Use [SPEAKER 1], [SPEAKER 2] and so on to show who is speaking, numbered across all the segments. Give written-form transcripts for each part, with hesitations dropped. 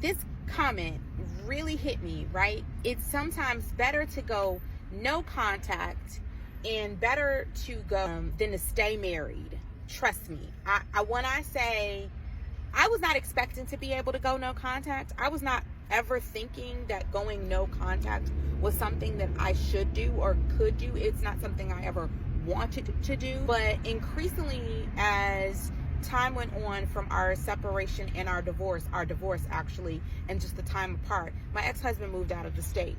[SPEAKER 1] this comment really hit me, right? It's sometimes better to go no contact and better to go than to stay married. Trust me. When I say I was not expecting to be able to go no contact, I was not ever thinking that going no contact was something that I should do or could do. It's not something I ever wanted to do. But increasingly, as time went on from our separation and our divorce actually, and just the time apart, my ex-husband moved out of the state,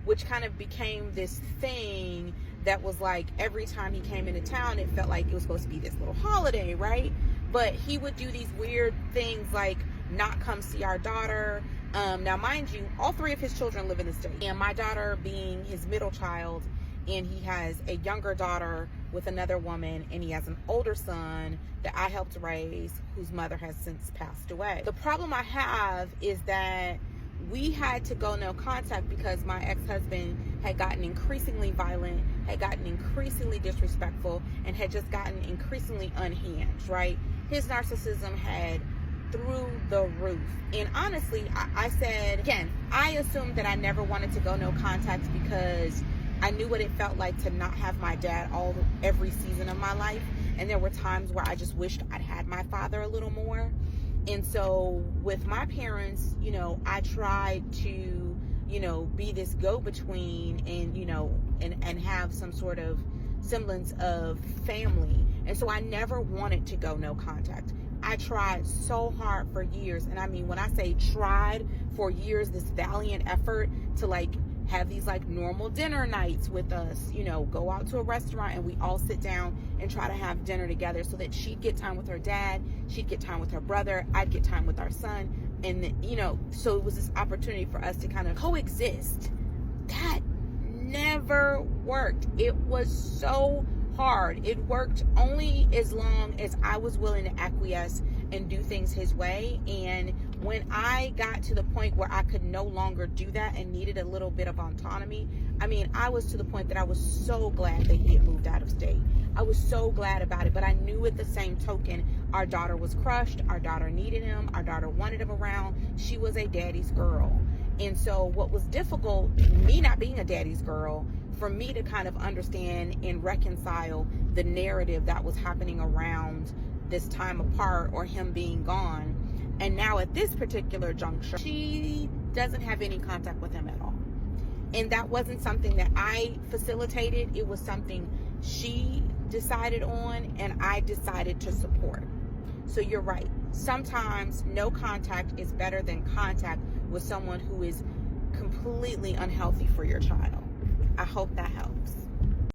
[SPEAKER 1] which kind of became this thing that was like every time he came into town, it felt like it was supposed to be this little holiday, right? But he would do these weird things like not come see our daughter. Now, mind you, all three of his children live in the state, and my daughter being his middle child, and he has a younger daughter with another woman, and he has an older son that I helped raise, whose mother has since passed away. The problem I have is that we had to go no contact because my ex-husband had gotten increasingly violent, had gotten increasingly disrespectful, and had just gotten increasingly unhinged, right? His narcissism had through the roof. And honestly, I said, again, I assumed that I never wanted to go no contact because I knew what it felt like to not have my dad every season of my life. And there were times where I just wished I'd had my father a little more. And so with my parents, I tried to, be this go-between and, and have some sort of semblance of family. And so I never wanted to go no contact. I tried so hard for years. And I mean, when I say tried for years, this valiant effort to have these normal dinner nights with us, go out to a restaurant and we all sit down and try to have dinner together so that she'd get time with her dad, she'd get time with her brother, I'd get time with our son. And, so it was this opportunity for us to kind of coexist. That never worked. It was so hard. It worked only as long as I was willing to acquiesce and do things his way. And when I got to the point where I could no longer do that and needed a little bit of autonomy, I was to the point that I was so glad that he had moved out of state. I was so glad about it, but I knew at the same token, our daughter was crushed. Our daughter needed him. Our daughter wanted him around. She was a daddy's girl. And so what was difficult, me not being a daddy's girl, for me to kind of understand and reconcile the narrative that was happening around this time apart or him being gone. And now at this particular juncture, she doesn't have any contact with him at all. And that wasn't something that I facilitated. It was something she decided on and I decided to support. So you're right. Sometimes no contact is better than contact with someone who is completely unhealthy for your child. I hope that helps.